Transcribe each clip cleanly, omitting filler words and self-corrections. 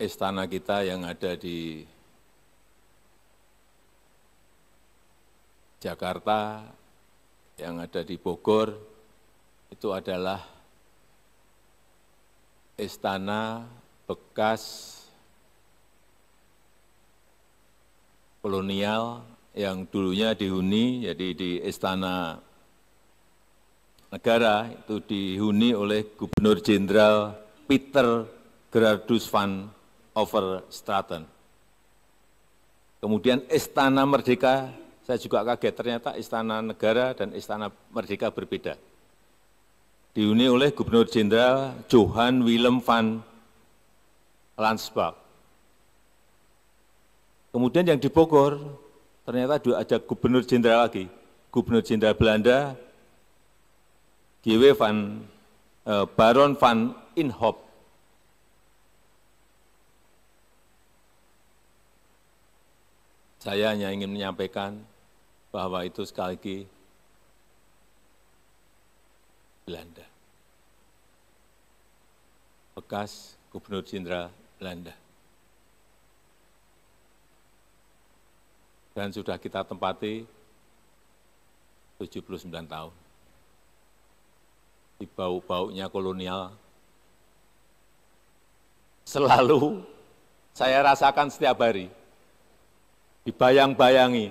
istana kita yang ada di Jakarta, yang ada di Bogor, itu adalah istana bekas kolonial yang dulunya dihuni, jadi di Istana Negara itu dihuni oleh Gubernur Jenderal Peter Gerardus van Overstraten. Kemudian Istana Merdeka, saya juga kaget ternyata Istana Negara dan Istana Merdeka berbeda. Dihuni oleh Gubernur Jenderal Johan Willem van Lansbach. Kemudian yang di Bogor, ternyata ada Gubernur Jenderal lagi, Gubernur Jenderal Belanda, Baron van Inhofe. Saya hanya ingin menyampaikan bahwa itu sekali lagi Belanda. Bekas Gubernur Jenderal Belanda. Dan sudah kita tempati 79 tahun. Di bau-baunya kolonial selalu saya rasakan setiap hari, dibayang-bayangi.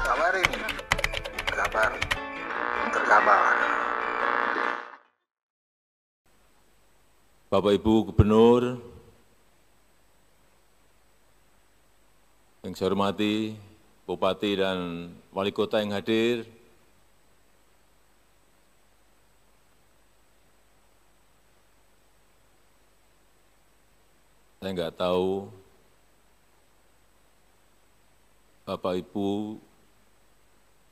Kabar ini, kabar terkabar. Bapak Ibu Gubernur, yang saya hormati, Bupati dan Wali Kota yang hadir, saya nggak tahu Bapak Ibu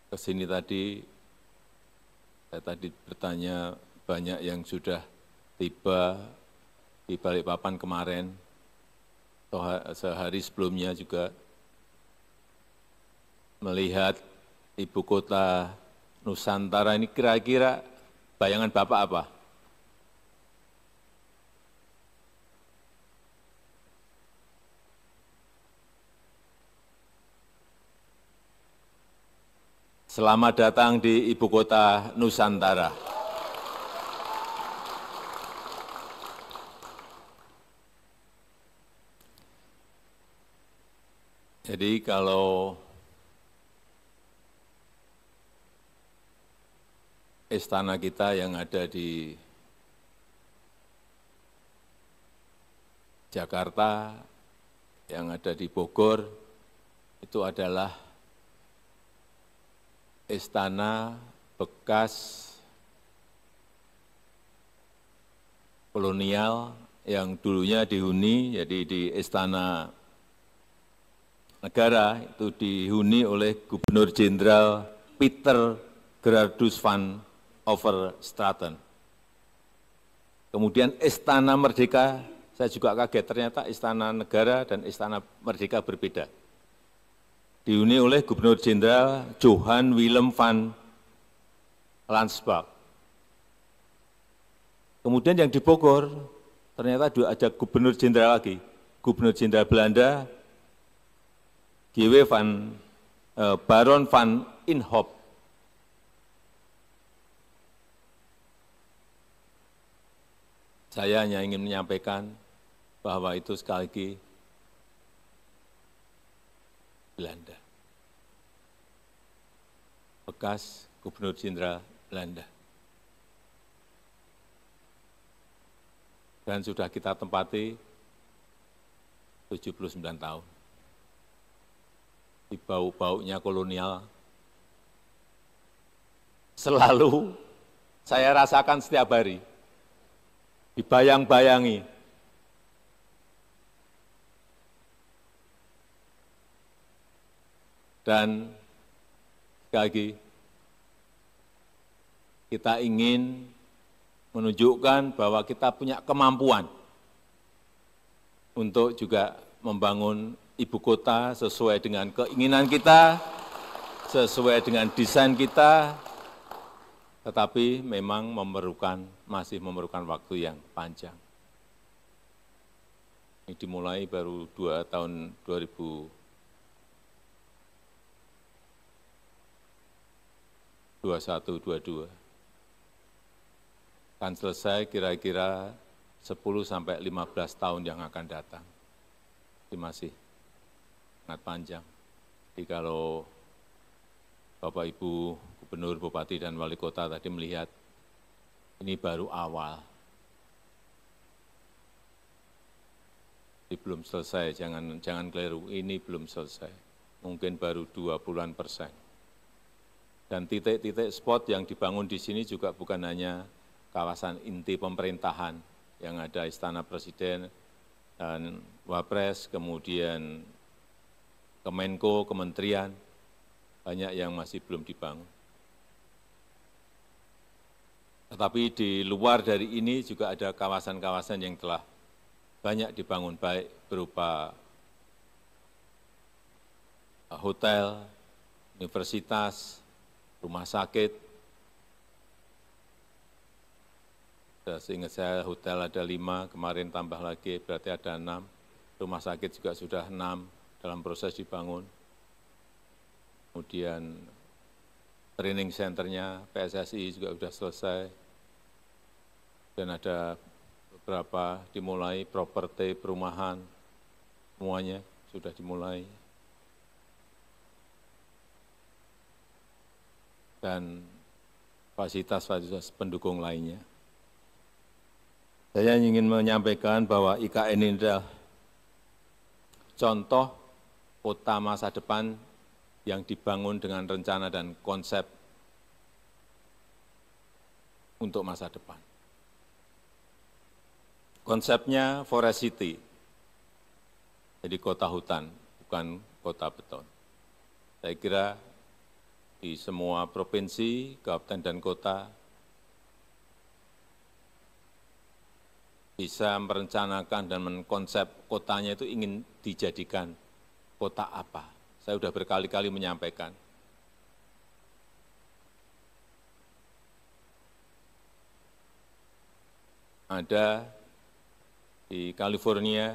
kesini tadi, saya tadi bertanya banyak yang sudah tiba di Balikpapan kemarin, sehari sebelumnya juga melihat ibu kota Nusantara ini kira-kira bayangan Bapak apa? Selamat datang di ibu kota Nusantara. Jadi kalau istana kita yang ada di Jakarta, yang ada di Bogor, itu adalah istana bekas kolonial yang dulunya dihuni, jadi di Istana Negara itu dihuni oleh Gubernur Jenderal Peter Gerardus van Overstraten. Kemudian Istana Merdeka, saya juga kaget ternyata Istana Negara dan Istana Merdeka berbeda. Dihuni oleh Gubernur Jenderal Johan Willem van Lansbach. Kemudian yang di Bogor, ternyata ada Gubernur Jenderal lagi, Gubernur Jenderal Belanda, Baron van Inhofe. Saya hanya ingin menyampaikan bahwa itu sekali lagi Belanda. Bekas Gubernur Jenderal Belanda. Dan sudah kita tempati 79 tahun. Di bau-baunya kolonial selalu saya rasakan setiap hari. Dibayang-bayangi. Dan sekali lagi, kita ingin menunjukkan bahwa kita punya kemampuan untuk juga membangun ibu kota sesuai dengan keinginan kita, sesuai dengan desain kita, tetapi memang masih memerlukan waktu yang panjang. Ini dimulai baru tahun 2021-22. Akan selesai kira-kira 10-15 tahun yang akan datang. Ini masih sangat panjang. Jadi kalau Bapak Ibu Gubernur, Bupati, dan Wali Kota tadi melihat ini baru awal. Ini belum selesai, jangan keliru, ini belum selesai. Mungkin baru 20%. Dan titik-titik spot yang dibangun di sini juga bukan hanya kawasan inti pemerintahan, yang ada Istana Presiden dan Wapres, kemudian Kemenko, Kementerian, banyak yang masih belum dibangun. Tetapi di luar dari ini juga ada kawasan-kawasan yang telah banyak dibangun, baik berupa hotel, universitas, rumah sakit. Seingat saya hotel ada 5, kemarin tambah lagi berarti ada 6. Rumah sakit juga sudah 6 dalam proses dibangun. Kemudian training centernya PSSI juga sudah selesai. Dan ada beberapa dimulai, properti, perumahan, semuanya sudah dimulai. Dan fasilitas-fasilitas pendukung lainnya. Saya ingin menyampaikan bahwa IKN ini adalah contoh kota masa depan yang dibangun dengan rencana dan konsep untuk masa depan. Konsepnya Forest City, jadi kota hutan, bukan kota beton. Saya kira di semua provinsi, kabupaten, dan kota bisa merencanakan dan mengkonsep kotanya itu ingin dijadikan kota apa. Saya sudah berkali-kali menyampaikan. Ada di California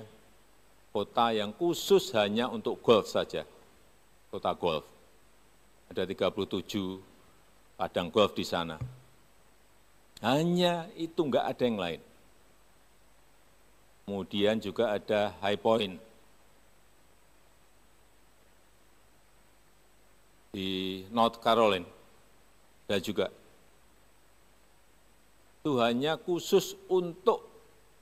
kota yang khusus hanya untuk golf saja, kota golf. Ada 37 padang golf di sana. Hanya itu, enggak ada yang lain. Kemudian juga ada High Point di North Carolina, ada juga. Itu hanya khusus untuk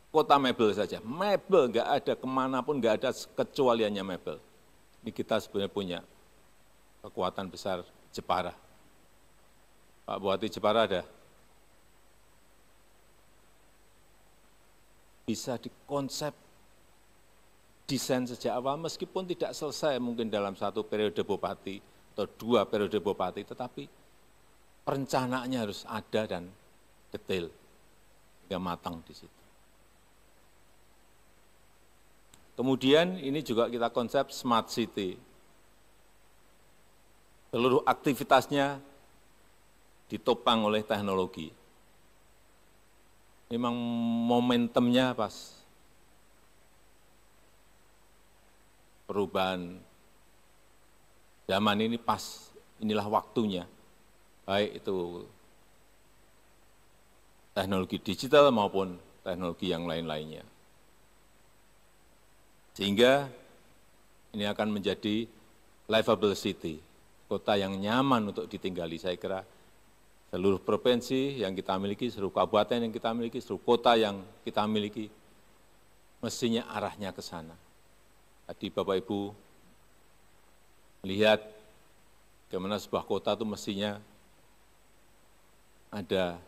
kota mebel saja. Mebel, enggak ada kemanapun, enggak ada kecualiannya mebel. Ini kita sebenarnya punya kekuatan besar Jepara. Pak Bupati Jepara ada. Bisa dikonsep desain sejak awal meskipun tidak selesai mungkin dalam 1 periode bupati atau 2 periode bupati, tetapi perencanaannya harus ada dan detail hingga matang di situ. Kemudian ini juga kita konsep smart city. Seluruh aktivitasnya ditopang oleh teknologi. Memang momentumnya pas perubahan zaman ini pas, inilah waktunya, baik itu teknologi digital maupun teknologi yang lain-lainnya. Sehingga ini akan menjadi livable city, kota yang nyaman untuk ditinggali. Saya kira seluruh provinsi yang kita miliki, seluruh kabupaten yang kita miliki, seluruh kota yang kita miliki, mestinya arahnya ke sana. Tadi Bapak Ibu melihat bagaimana sebuah kota itu mestinya ada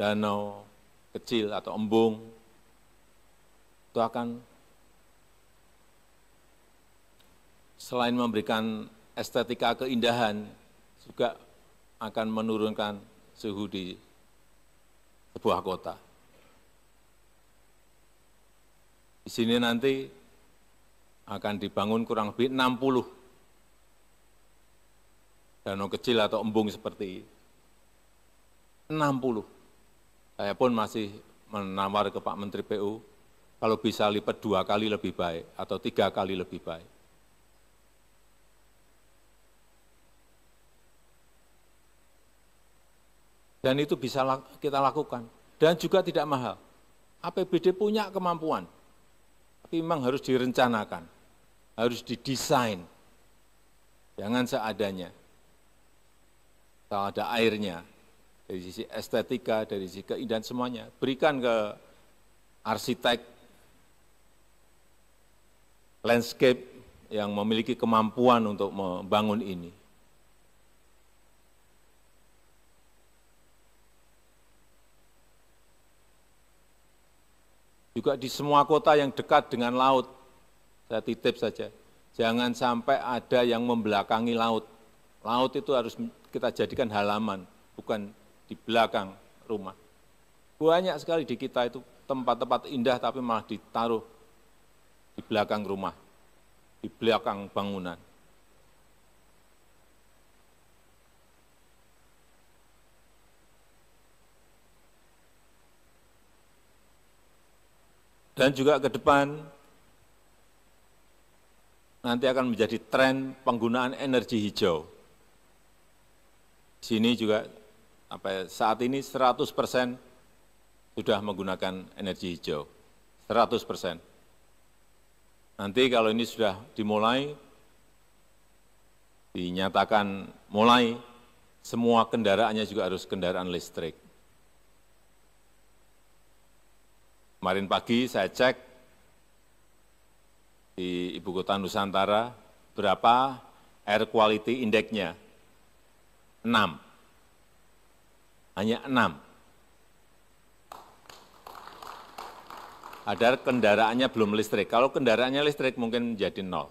danau kecil atau embung, itu akan selain memberikan estetika keindahan, juga akan menurunkan suhu di sebuah kota. Di sini nanti akan dibangun kurang lebih 60 danau kecil atau embung seperti 60. Saya pun masih menawar ke Pak Menteri PU, kalau bisa lipat 2 kali lebih baik atau 3 kali lebih baik. Dan itu bisa kita lakukan. Dan juga tidak mahal. APBD punya kemampuan, tapi memang harus direncanakan, harus didesain. Jangan seadanya. Kalau ada airnya, dari sisi estetika, dari sisi keindahan semuanya, berikan ke arsitek landscape yang memiliki kemampuan untuk membangun ini. Juga di semua kota yang dekat dengan laut, saya titip saja, jangan sampai ada yang membelakangi laut. Laut itu harus kita jadikan halaman, bukan di belakang rumah. Banyak sekali di kita itu tempat-tempat indah tapi malah ditaruh di belakang rumah, di belakang bangunan. Dan juga ke depan nanti akan menjadi tren penggunaan energi hijau. Di sini juga saat ini 100% sudah menggunakan energi hijau, 100%. Nanti kalau ini sudah dimulai, dinyatakan mulai, semua kendaraannya juga harus kendaraan listrik. Kemarin pagi saya cek di Ibu Kota Nusantara, berapa air quality index-nya? 6. Hanya 6. Padahal kendaraannya belum listrik. Kalau kendaraannya listrik mungkin menjadi 0.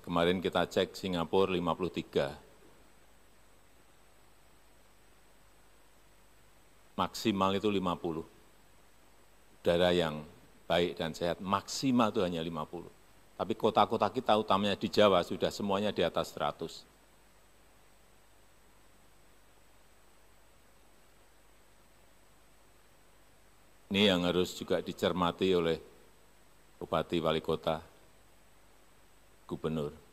Kemarin kita cek Singapura 53. Maksimal itu 50. Udara yang baik dan sehat, maksimal itu hanya 50. Tapi kota-kota kita, utamanya di Jawa, sudah semuanya di atas 100. Ini yang harus juga dicermati oleh Bupati, Wali Kota, Gubernur.